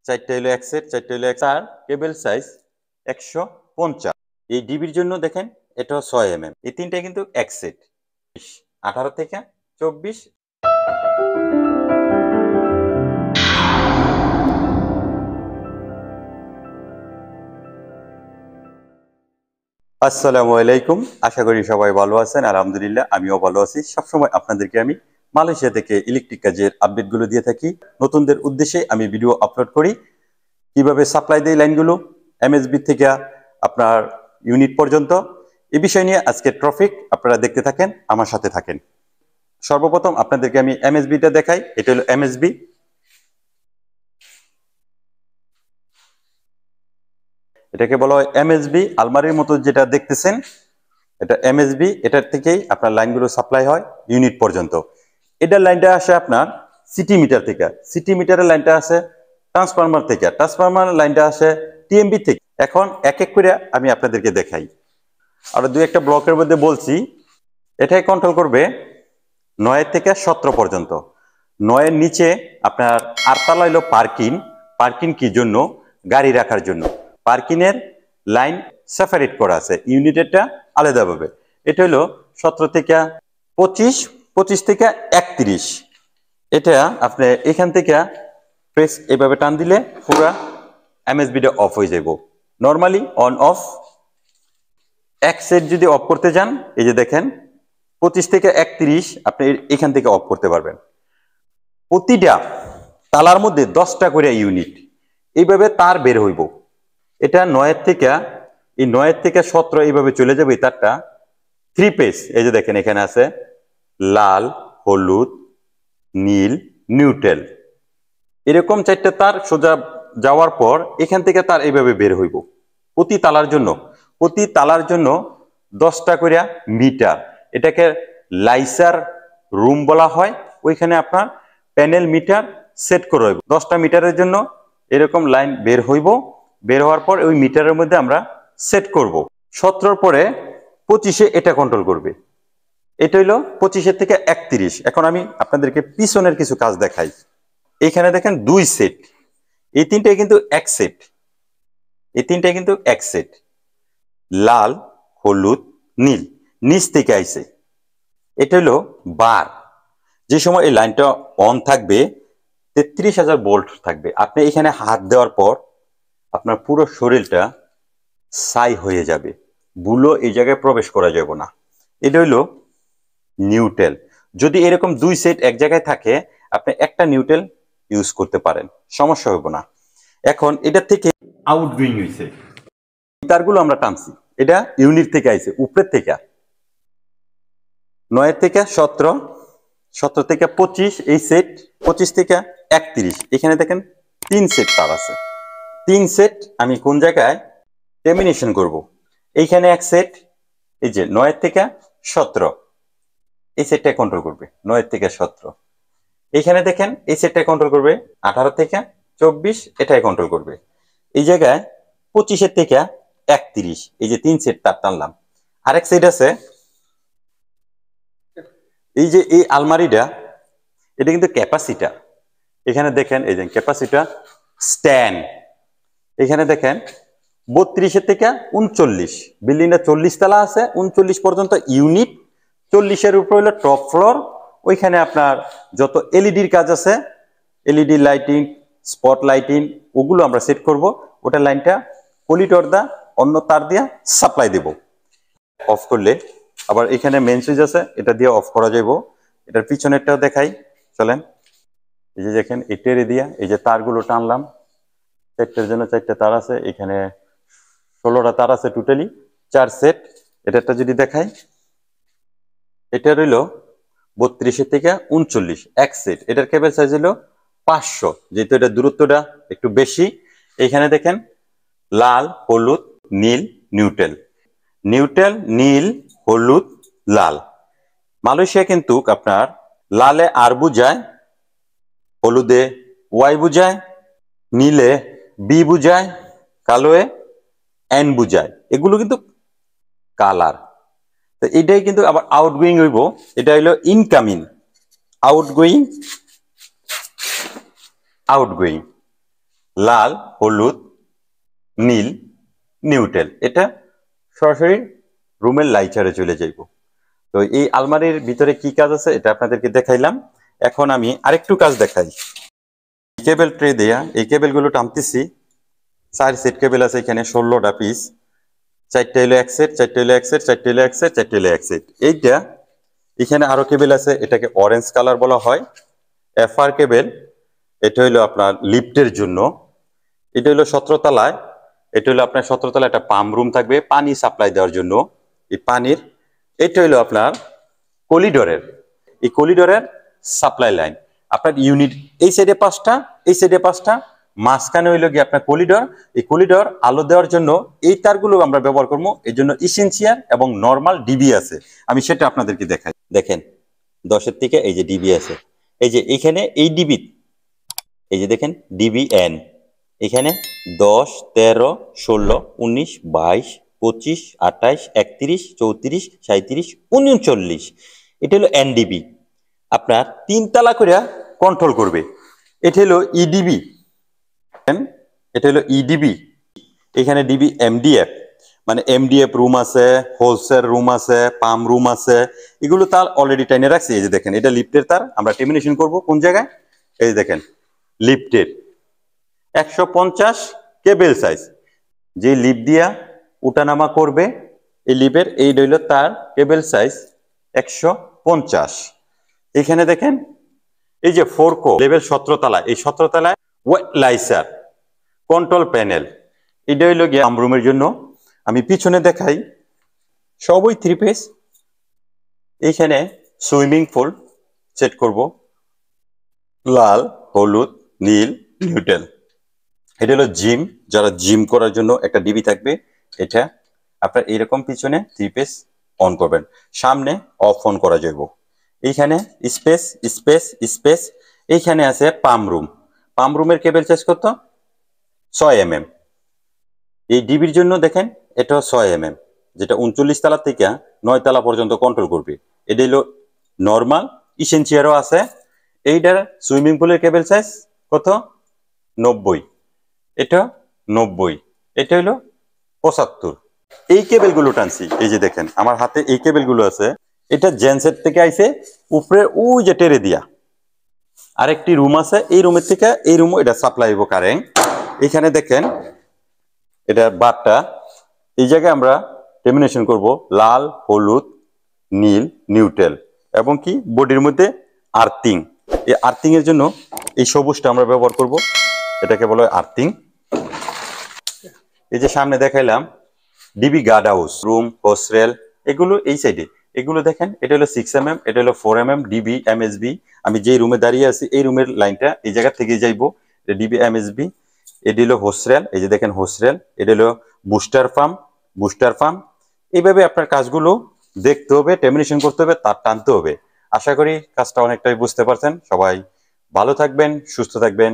চারটা হলো এক সেট, চারটা হলো এক। আর কেবল সাইজ 150। এই ডিবির জন্য দেখেন এটা 6 mm। এই তিনটা কিন্তু এক সেট, 18 থেকে 24। আসসালামু আলাইকুম, আশা করি সবাই ভালো আছেন। আলহামদুলিল্লাহ আমিও ভালো আছি। সবসময় আপনাদেরকে আমি মালয়েশিয়া থেকে ইলেকট্রিক কাজের আপডেটগুলো দিয়ে থাকি। নতুনদের উদ্দেশ্যে আমি ভিডিও আপলোড করি, কিভাবে সাপ্লাই দেয় লাইনগুলো এমএসবি থেকে আপনার ইউনিট পর্যন্ত। এই বিষয় নিয়ে আজকে টপিক, আপনারা দেখতে থাকেন, আমার সাথে থাকেন। সর্বপ্রথম আপনাদেরকে আমি এমএসবিটা দেখাই। এটা হলো এমএসবি। এটাকে বলা হয় এমএসবি আলমারির মতো যেটা দেখতেছেন, এটা এমএসবি। এটার থেকেই আপনার লাইনগুলো সাপ্লাই হয় ইউনিট পর্যন্ত। এটার লাইনটা আসে আপনার সিটি মিটার থেকে, সিটি মিটারের লাইনটা আসে ট্রান্সফরমার থেকে, ট্রান্সফরমার লাইনটা আসে টিএমবি থেকে। এখন এক এক করে আমি আপনাদেরকে দেখাই। আর দুই একটা ব্লকের মধ্যে বলছি, এটাই কন্ট্রোল করবে 9 থেকে 17 পর্যন্ত। 9-এর নিচে আপনার 8তলা হইলো পার্কিং। পার্কিং কি জন্য? গাড়ি রাখার জন্য। পার্কিং এর লাইন সেপারেট করা আছে, ইউনিটেরটা আলাদাভাবে। এটা হলো 17 থেকে 25, 25 থেকে 31। এটা আপনি এখান থেকে প্রেস এভাবে টান দিলে পুরা এমএসবিটা অফ হয়ে যাব। Normally on of. এক সেট যদি অফ করতে যান, এই যে দেখেন 25 থেকে 31 আপনি এখান থেকে অফ করতে পারবেন। প্রতিটা তালার মধ্যে 10টা করে ইউনিট, এইভাবে তার বের হইব। এটা 9 থেকে, এই 9 থেকে 17 এইভাবে চলে যাবে। তারটা 3 পেজ। এই যে দেখেন এখানে আছে লাল, হলুদ, নীল, নিউট্রাল, এরকম 4টা তার সোজা যাওয়ার পর এখান থেকে তার এইভাবে বের হইব। প্রতি তালার জন্য, প্রতি তালার জন্য 10টা করে মিটার। এটাকে লাইসার রুম বলা হয়। ওইখানে আপনার প্যানেল মিটার সেট করে হইব। 10টা মিটারের জন্য এরকম লাইন বের হইব। বের হওয়ার পর ওই মিটারের মধ্যে আমরা সেট করব। 17 পরে 25-এ এটা কন্ট্রোল করবে। এটা হইলো 25-এর থেকে 31। এখন আমি আপনাদেরকে পিছনের কিছু কাজ দেখাই। এখানে দেখেন 2 সেট, এই তিনটাই কিন্তু এক সেট, এই তিনটাই কিন্তু এক সেট। লাল, হলুদ, নীল, নিচ থেকে আইছে। এটা হলো বার। যে সময় এই লাইনটা অন থাকবে 33,000 ভোল্ট থাকবে। আপনি এখানে হাত দেওয়ার পর আপনার পুরো শরীরটা ছাই হয়ে যাবে, বুলো এই জায়গায় প্রবেশ করা যাবে না। এটা হইলো নিউট্রাল। যদি এরকম 2 সেট এক জায়গায় থাকে, আপনি একটা নিউট্রাল ইউজ করতে পারেন, সমস্যা হবে না। এখন এটা থেকে আউটগোয়িং হইছে, তারগুলো আমরা টানছি। এটা ইউনিট থেকে আইছে, উপরের থেকে। 9 থেকে 17, 17 থেকে 25 এই সেট, 25 থেকে 31 এখানে দেখেন 3 সেট তার আছে। 3 সেট আমি কোন জায়গায় টার্মিনেশন করব? এইখানে এক সেট, এই যে 9 থেকে 17 এই সেটটা কন্ট্রোল করবে। 9 থেকে 17 এইখানে দেখেন এই সেটটা কন্ট্রোল করবে। 18 থেকে 24 এটাই কন্ট্রোল করবে। এই জায়গায় 25-এর থেকে 31 এই যে 3 সেট তার টানলাম। আরেক সেট আছে, এই যে এই আলমারিটা, এটা কিন্তু ক্যাপাসিটার। এখানে দেখেন এই যে ক্যাপাসিটার স্ট্যান্ড। এখানে দেখেন 32-এর থেকে 39, বিল্ডিংটা 40 তলা আছে, 39 পর্যন্ত ইউনিট। 40-এর উপর হলো টপ ফ্লোর। ওইখানে আপনার যত এলইডির কাজ আছে, এলইডি লাইটিং, স্পট লাইটিং, ওগুলো আমরা সেট করব। ওটা লাইনটা পলিটর দা অন্য তার দিয়ে সাপ্লাই দেব। অফ করলে আবার এখানে মেন সুইচ আছে, এটা দিয়ে অফ করা যাইব। এটার পিছনেরটাও দেখাই, চলেন। এই যে দেখেন এই টেরে দিয়া এই যে তারগুলো টানলাম, 4টার জন্য 4টা তার আছে। এখানে 16টা তার আছে, টোটালি 4 সেট। এটা যদি দেখাই, এটা রইল 32-এর থেকে 39 এক সেট। এটার কেবল সাইজ হলো 500, যেহেতু এটা দূরত্বটা একটু বেশি। এখানে দেখেন লাল, হলুদ, নীল, নিউট্রাল, নিউট্রাল, নীল, হলুদ, লাল। মালয়েশিয়া কিন্তু আপনার লালে আর বুঝায়, হলুদে ওয়াই বুঝায়, নীলে বি বুঝায়, কালোয়ে এন বুঝায়। এগুলো কিন্তু কালার। তো এটাই কিন্তু আবার আউটগোয়িং হইব। এটা হইলো ইনকামিং, আউটগোয়িং, আউটগোয়িং। লাল, হলুদ, নীল, নিউট্রাল। এটা সরাসরি রুমের লাইটারে চলে যাইব। তো এই আলমারির ভিতরে কি কাজ আছে এটা আপনাদেরকে দেখাইলাম। এখন আমি আরেকটু কাজ দেখাই। কেবল ট্রে দেয়া এই কেবলগুলো টানতেছি। 4 সেট কেবল আছে এখানে, 16টা পিস। 4টা হলো এক সেট, 4টা হলো এক সেট, 4টা হলো এক সেট, 4টা হলো এক সেট। এইটা এখানে আরো কেবল আছে, এটাকে অরেঞ্জ কালার বলা হয়, এফআর কেবল। এটা হলো আপনার লিফটের জন্য। এটা হলো 17 তলায়, এটা হলো আপনার 17 তলায় একটা পাম্প রুম থাকবে পানি সাপ্লাই দেওয়ার জন্য এই পানির। এটা হলো আপনার কলিডরের, এই কলিডরের সাপ্লাই লাইন। আপনার ইউনিট এই সাইডে 5টা, এই সাইডে 5টা, মাঝখানে হইলো গিয়ে আপনার কলিডর। এই কলিডর আলো দেওয়ার জন্য এই তারগুলো আমরা ব্যবহার করবো। এই জন্য ইসেনশিয়াল এবং নর্মাল ডিবি আছে, আমি সেটা আপনাদেরকে দেখাই। দেখেন 10-এর থেকে এই যে ডিবি আছে, এই যে এখানে এই ডিবি, এই যে দেখেন ডিবি এন, এখানে 10, 13, 16, 19, 22, 25, 28, 31, 34, 37, 39। এটা হলো এনডিবি। আপনার 3 তালা করে কন্ট্রোল করবে। এটা হলো ইডিবি, এটা হলো ইডিবি। এখানে ডিবি এমডিএফ, মানে এমডিএফ রুম আছে, হোলসেল রুম আছে, পাম রুম আছে, এগুলো তার অলরেডি টাইনে রাখছি। এই যে দেখেন এটা লিফটের তার, আমরা টেমিনেশন করব কোন জায়গায়, এই যে দেখেন লিফটের 150 কেবল সাইজ, যে লিফট দিয়া উঠানামা করবে এই লিফের এই রইল তার কেবল সাইজ 150। এখানে দেখেন এই যে ফোরকো লেভেল 17 তলা, এই 17 তলায় ওয়েলাইসার কন্ট্রোল প্যানেল, এটা হইল গিয়ে রুমের জন্য। আমি পিছনে দেখাই, সবই 3 পিস। এইখানে সুইমিং পুল সেট করব, লাল, হলুদ, নীল, নিউট্রাল। এটা হলো জিম, যারা জিম করার জন্য একটা ডিবি থাকবে। এটা আপনার এইরকম পিছনে 3 পিস অন করবেন, সামনে অফ অন করা যাইব। এইখানে স্পেস স্পেস স্পেস। এইখানে আছে পাম রুম, পাম রুমের কেবল সাইজ কত, 6 mm। এই ডিবির জন্য দেখেন এটা 6 mm, যেটা 39 তলা থেকে 9 তলা পর্যন্ত কন্ট্রোল করবে। এটা হলো নর্মাল, ইসেনশিয়ালও আছে। এইটার সুইমিং পুলের কেবল সাইজ কত, 90, এটা 90, এটা হলো 75। এই কেবলগুলো টানছি, এই যে দেখেন আমার হাতে এই কেবলগুলো আছে। এটা জেনসেট থেকে আইছে, উপরে ওই যে টেরে দিয়া আরেকটি রুম আছে, এই রুমের থেকে এই রুমও এটা সাপ্লাই হইব কারেন্ট। এখানে দেখেন এটা বারটা, এই জায়গায় আমরা টেমিনেশন করব লাল, হলুদ, নীল, নিউট্রাল, এবং কি বডির মধ্যে আর্থিং। এই আর্থিং এর জন্য এই সবুজটা আমরা ব্যবহার করব, এটাকে বলা হয় আর্থিং। এই যে সামনে দেখাইলাম DB guard house, room, hostel, এগুলো এই সাইডে। এগুলো দেখেন এটা হলো 6 mm, এটা হলো 4 mm ডিবি এমএসবি। আমি যে রুমে দাঁড়িয়ে আছি এই রুমের লাইনটা এই জায়গা থেকে যাইবো, ডিবি এমএসবি। এটা হলো হোস্টেল, এই যে দেখেন হোস্টেল। এটা হলো বুস্টার ফার্ম, বুস্টার ফার্ম। এইভাবে আপনার কাজগুলো দেখতে হবে, টেমিনেশন করতে হবে, তার টানতে হবে। আশা করি কাজটা অনেকটাই বুঝতে পারছেন। সবাই ভালো থাকবেন, সুস্থ থাকবেন।